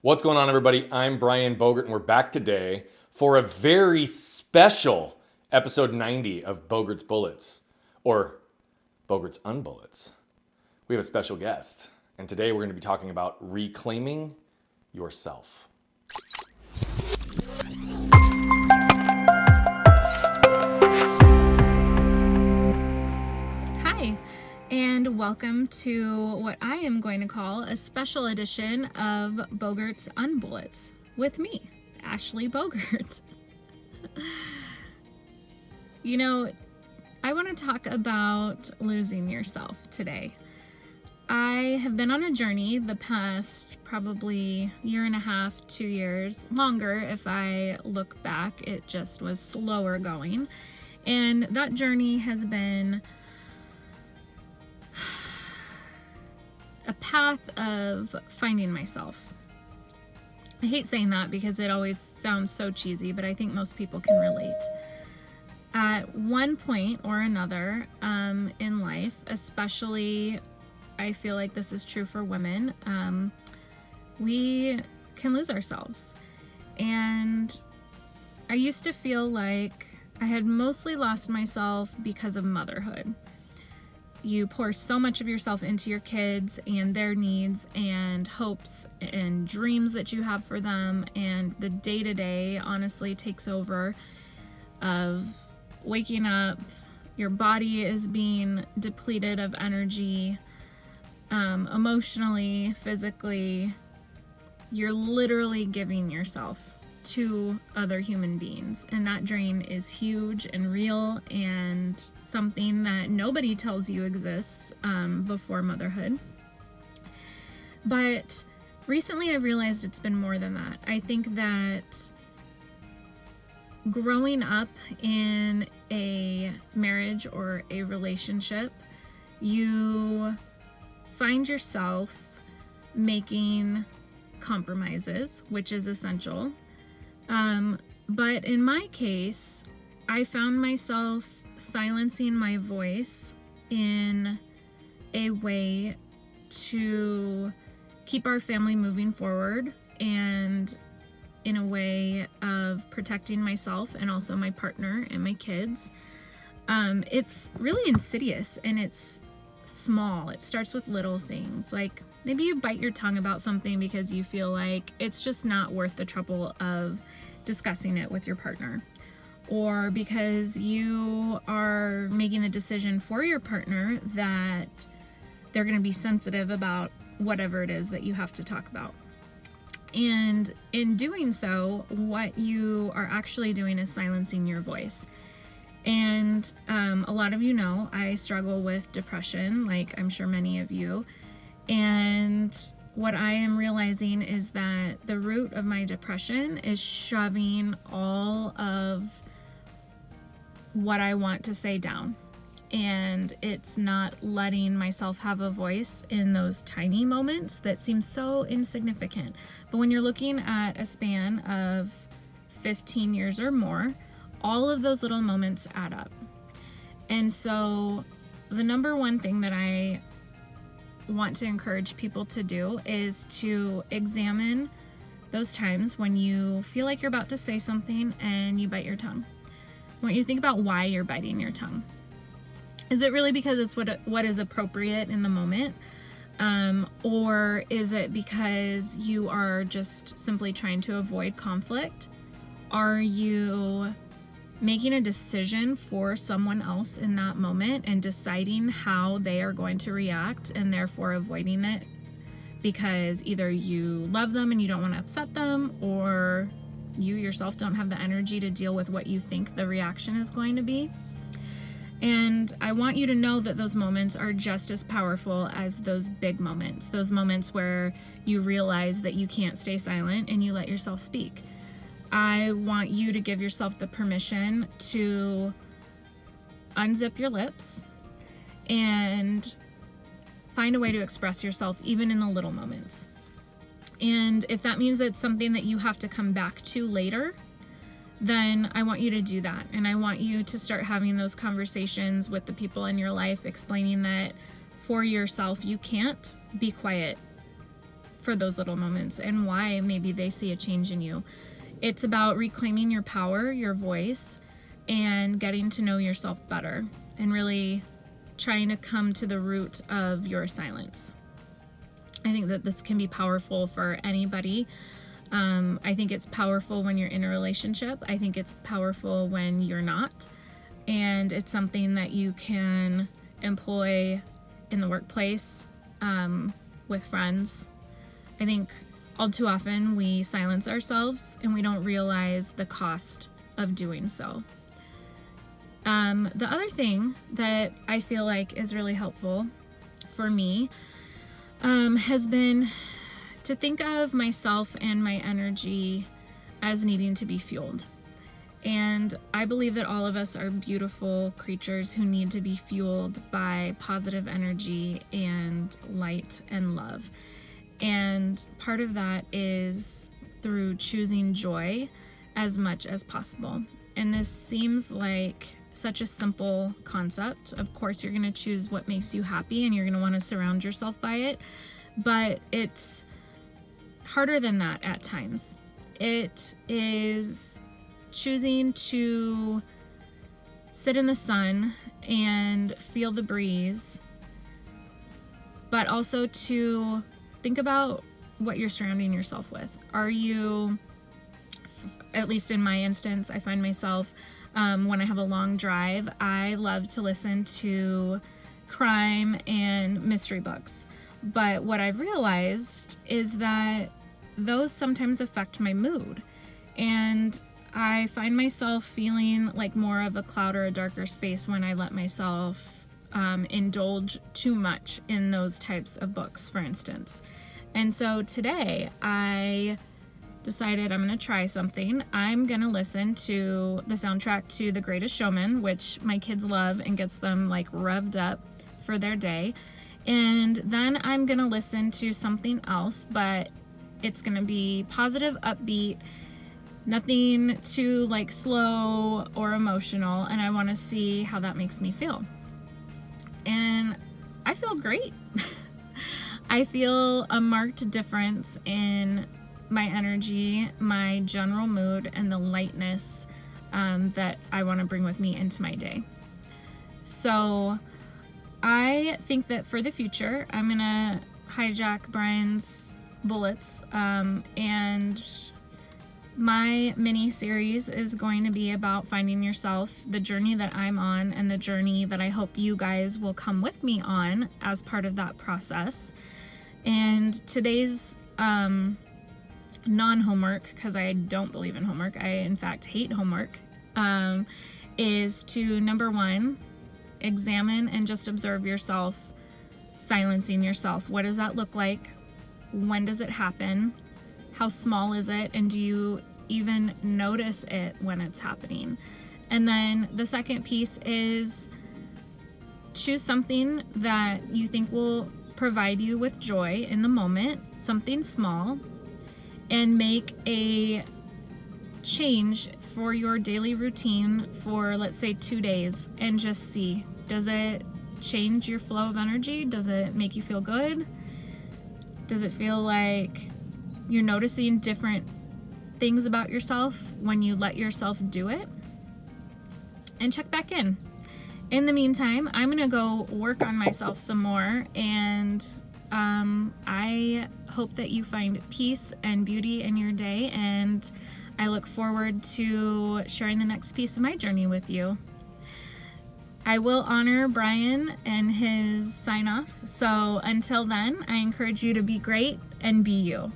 What's going on, everybody? I'm Brian Bogert, and we're back today for a very special episode 90 of Bogert's Bullets, or Bogert's Unbullets. We have a special guest, and today we're going to be talking about reclaiming yourself. Hi, and welcome to what I am going to call a special edition of Bogert's Unbullets with me, Ashley Bogert. You know, I want to talk about losing yourself today. I have been on a journey the past probably year and a half, 2 years, longer if I look back. It just was slower going. And that journey has been a path of finding myself. I hate saying that because it always sounds so cheesy, but I think most people can relate. At one point or another in life, especially I feel like this is true for women, we can lose ourselves. And I used to feel like I had mostly lost myself because of motherhood. You pour so much of yourself into your kids and their needs and hopes and dreams that you have for them, and the day-to-day honestly takes over of waking up. Your body is being depleted of energy, emotionally, physically. You're literally giving yourself to other human beings, and that drain is huge and real and something that nobody tells you exists before motherhood. But recently I've realized it's been more than that. I think that growing up in a marriage or a relationship, you find yourself making compromises, which is essential. But in my case, I found myself silencing my voice in a way to keep our family moving forward, and in a way of protecting myself and also my partner and my kids. It's really insidious and it's small. It starts with little things, like maybe you bite your tongue about something because you feel like it's just not worth the trouble of discussing it with your partner, or because you are making the decision for your partner that they're going to be sensitive about whatever it is that you have to talk about. And in doing so, what you are actually doing is silencing your voice. And a lot of you know I struggle with depression, like I'm sure many of you. And what I am realizing is that the root of my depression is shoving all of what I want to say down. And it's not letting myself have a voice in those tiny moments that seem so insignificant. But when you're looking at a span of 15 years or more, all of those little moments add up. And so the number one thing that I want to encourage people to do is to examine those times when you feel like you're about to say something and you bite your tongue. I want you to think about why you're biting your tongue. Is it really because it's what is appropriate in the moment? Or is it because you are just simply trying to avoid conflict? Are you making a decision for someone else in that moment and deciding how they are going to react and therefore avoiding it because either you love them and you don't want to upset them, or you yourself don't have the energy to deal with what you think the reaction is going to be? And I want you to know that those moments are just as powerful as those big moments, those moments where you realize that you can't stay silent and you let yourself speak. I want you to give yourself the permission to unzip your lips and find a way to express yourself even in the little moments. And if that means it's something that you have to come back to later, then I want you to do that. And I want you to start having those conversations with the people in your life, explaining that for yourself, you can't be quiet for those little moments and why maybe they see a change in you. It's about reclaiming your power, your voice, and getting to know yourself better and really trying to come to the root of your silence. I think that this can be powerful for anybody. I think it's powerful when you're in a relationship. I think it's powerful when you're not. And it's something that you can employ in the workplace, with friends. I think all too often we silence ourselves and we don't realize the cost of doing so. The other thing that I feel like is really helpful for me has been to think of myself and my energy as needing to be fueled. And I believe that all of us are beautiful creatures who need to be fueled by positive energy and light and love. And part of that is through choosing joy as much as possible. And this seems like such a simple concept. Of course, you're going to choose what makes you happy and you're going to want to surround yourself by it. But it's harder than that at times. It is choosing to sit in the sun and feel the breeze, but also to think about what you're surrounding yourself with. Are you, at least in my instance, I find myself, when I have a long drive, I love to listen to crime and mystery books. But what I've realized is that those sometimes affect my mood. And I find myself feeling like more of a cloud or a darker space when I let myself indulge too much in those types of books, for instance. And so today I decided I'm going to try something. I'm going to listen to the soundtrack to The Greatest Showman, which my kids love and gets them like revved up for their day. And then I'm going to listen to something else, but it's going to be positive, upbeat, nothing too like slow or emotional, and I want to see how that makes me feel. And I feel great. I feel a marked difference in my energy, my general mood, and the lightness that I want to bring with me into my day. So I think that for the future, I'm going to hijack Brian's bullets, and my mini series is going to be about finding yourself, the journey that I'm on, and the journey that I hope you guys will come with me on as part of that process. And today's non-homework, because I don't believe in homework, I in fact hate homework, is to, number one, examine and just observe yourself silencing yourself. What does that look like? When does it happen? How small is it? And do you even notice it when it's happening? And then the second piece is choose something that you think will provide you with joy in the moment, something small, and make a change for your daily routine for, let's say, 2 days, and just see, does it change your flow of energy? Does it make you feel good? Does it feel like you're noticing different things about yourself when you let yourself do it? And check back in. In the meantime, I'm gonna go work on myself some more, and I hope that you find peace and beauty in your day, and I look forward to sharing the next piece of my journey with you. I will honor Brian and his sign off. So until then, I encourage you to be great and be you.